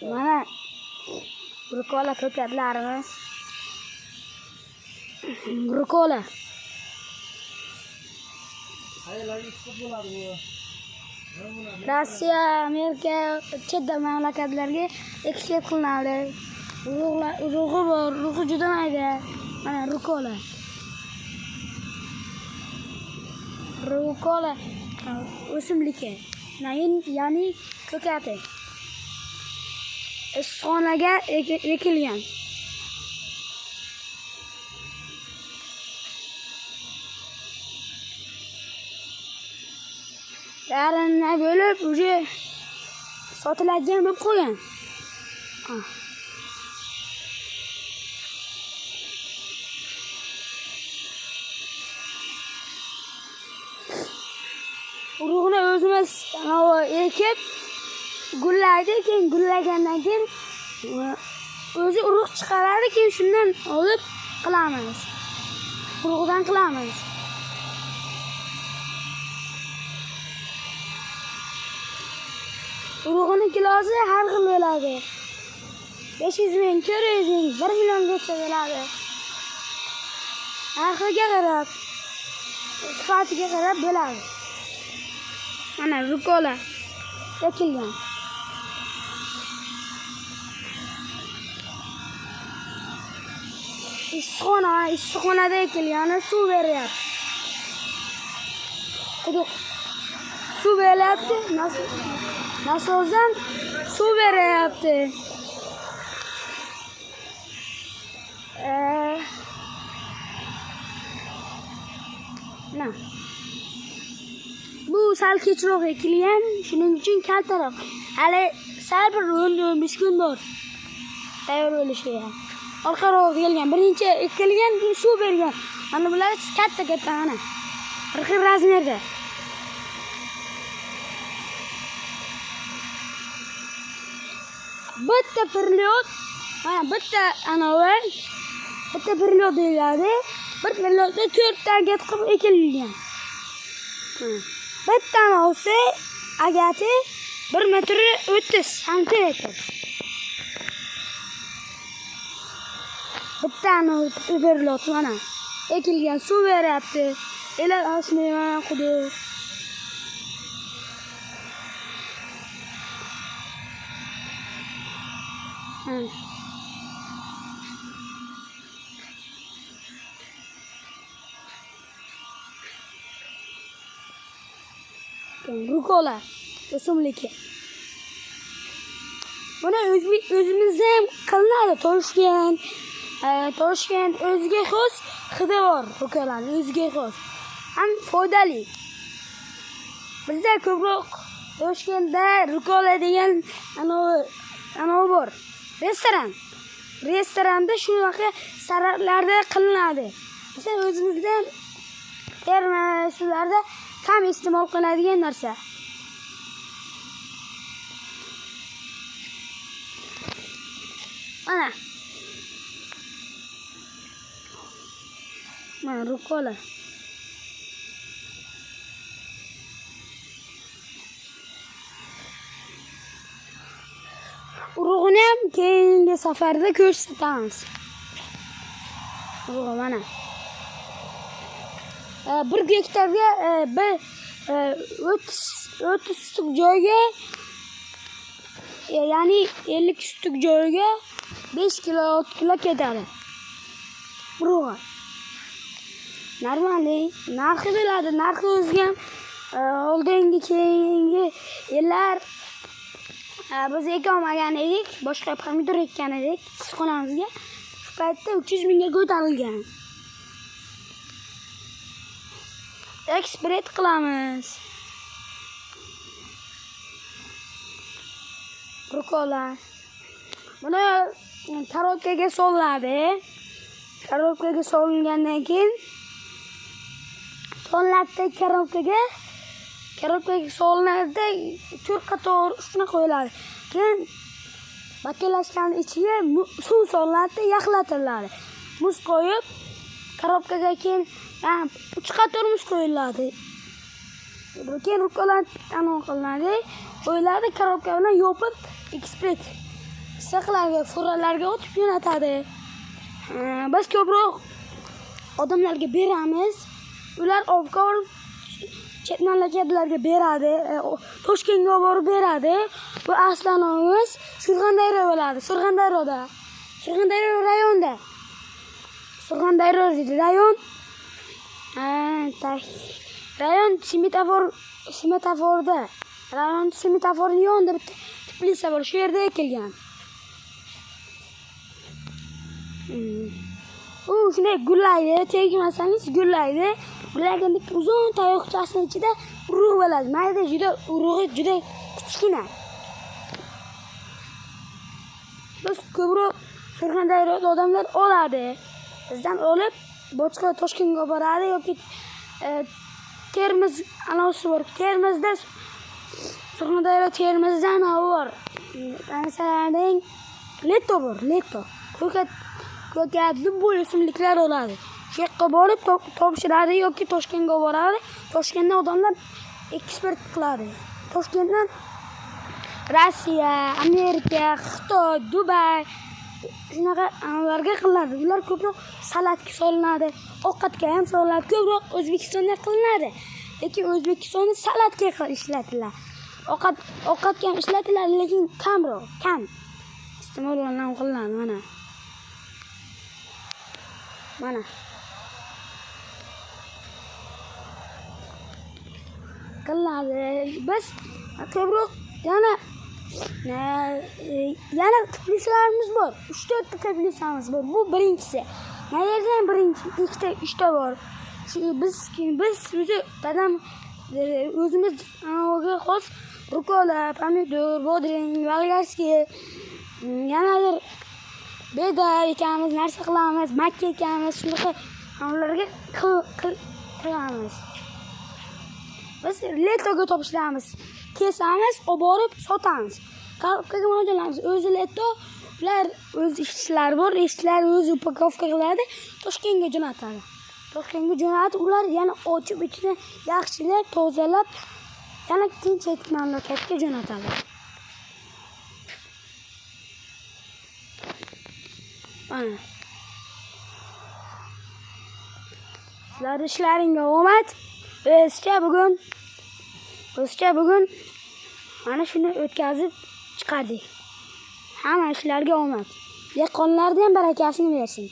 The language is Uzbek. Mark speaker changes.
Speaker 1: Mana rukola ko'katlarimiz. Rukola. Rossiya, Amerika, chet mamlakatlarga eksport qilinadi. Urug'i bor, urug'i juda mayda. Mana rukola. Rukola o'simligi. Ya'ni ko'kati. Issiqxonaga ekilgan. Yarini bo'lib, uje sotiladigan bo'lib qo'ygan. Urug'ini o'zimiz ekib, gullaydi, keyin gullagandan keyin o'zi urug' chiqaradi, keyin shundan olib qilamiz. Urug'dan qilamiz. Urug'ining kilosi har xil bo'ladi. 500 ming, 400 ming, 1 milliongacha bo'ladi. Narxiga qarab, sifatiga qarab bo'ladi. Mana rukola ekilgan. Issiqxonada ekilgan, suv beryapti. Quduq suv beryapti, nasozdan suv beryapti. Bu sal kechroq ekilgan, shuning uchun kaltaroq. Hali sal bir 15 kun bor tayyor bo'lishiga. Orqaroq kelgan, birinchi ekilgan, keyin suv bergan. Mana bular katta mana. Bir xil razmerda. Bitta perlyot, mana bitta anovi, bitta perlyot deyiladi. Bir perlyotda 4 ta agat qilib ekilgan. Bitta anovi agati 1 metr 30 santimetr. Bitta anovi perlyot mana ekilgan, suv beryapti. Ela asli mana quduq. Rukola o'simligi. Buni o'zimizda ham qilinadi. Toshkent o'ziga xos hidi bor rukolaning, o'ziga xos. Ham foydali. Bizda ko'proq Toshkentda rukola degan anovi bor. Restoranda shunaqa sararlarda qilinadi. Mesela o'zimizda terma suvlarda kam iste'mol qiladigan narsa. Mana rukola. Urug'ini ham keyingi safarda ko'rsatamiz. Urug' mana. 1 gektarga 30 stuk joyga, ya'ni 50 stuk joyga 5 kilo 6 kilo ketadi. Urug'. Normali narxi bo'ladi. Narxi o'zga oldingi keyingi yillar biz ekolmagan edik, boshqa pomidor ekkan edik issiqxonamizga. Shu paytda 300 mingga ko'tarilgan. Eksport qilamiz. Rukola. Buni karobkaga solinadi. Karobkaga solingandan keyin karobkaga solinadi, 4 qator ustuna qo'yiladi. Keyin bakelashgan ichiga suv solinadi, yaxlatiladi. Muz qo'yib, karobkaga keyin 3 qator muz qo'yiladi. Keyin rukola qilinadi, qo'yiladi, karobka bilan yopib eksport issiqlarga, furralarga o'tib jo'natadi. Biz ko'proq odamlarga beramiz. Ular obkor chet mamlakatlarga beradi. Toshkentga olib borib beradi. Bu aslanimiz Surxondaryo bo'ladi. Surxondaryoda. Surxondaryo rayonda. Surxondaryo rayon. Rayon semetaforda. Rayon semetaforning yonida bitta teplitsa bor. Shu yerda ekilgan. U shunday gullaydi, tegmasangiz gullaydi. Gullayganda uzun tayoqchasining ichida urug' bo'ladi. Mayda juda urug'i juda kichkina. Biz ko'proq Surxondaryoda odamlar oladi. Bizdan olib boshqa Toshkentga boradi yoki Termiz anosi bor. Termizda Surxondaryo Termizdan bor. Masalan, Leto bor, Leto. Ko'katli bu o'simliklar oladi. Shu yerga borib topshiradi yoki Toshkentga boradi. Toshkentdan odamlar eksport qiladi. Toshkentdan Rossiya, Amerika, Xitoy, Dubay shunaqa anlarga qilinadi. Ular ko'proq salatga solinadi, ovqatga ham solinadi. Ko'proq O'zbekistonda qilinadi. Lekin O'zbekistonda salatga ishlatiladi. Ovqatga ham ishlatiladi, lekin kamroq, kam. Iste'mol qilinadi mana. Mana. Qilinadi. Biz ko'proq yana teplitsalarimiz bor. 3-4 ta teplitsamiz bor. Bu birinchisi. Qayerdan birinchi, ikkita, uchta bor. Biz dadam o'zimiz anaga xos rukola, pomidor, bodring, bolgarskiy, yanadir beda ekamiz, narsa qilamiz, makka ekamiz, shunaqa hamlarga qilamiz. Biz Letoga topshiramiz. Kesamiz, olib borib sotamiz. Qarobkaga mo'ljallaymiz. O'zi Leto, ular o'z ishchilari bor, ishchilar o'zi upakovka qiladi, Toshkentga jo'natadi. Toshkentga jo'natib, ular yana ochib ichini yaxshilab, tozalab, yana tinch mamlakatga jo'natadi. Mana. Sizlar ishlaringga omad. O'zcha bugun mana shuni o'tkazib chiqardik. Hamma ishlarga omad. Dehqonlarga ham barakasini bersin.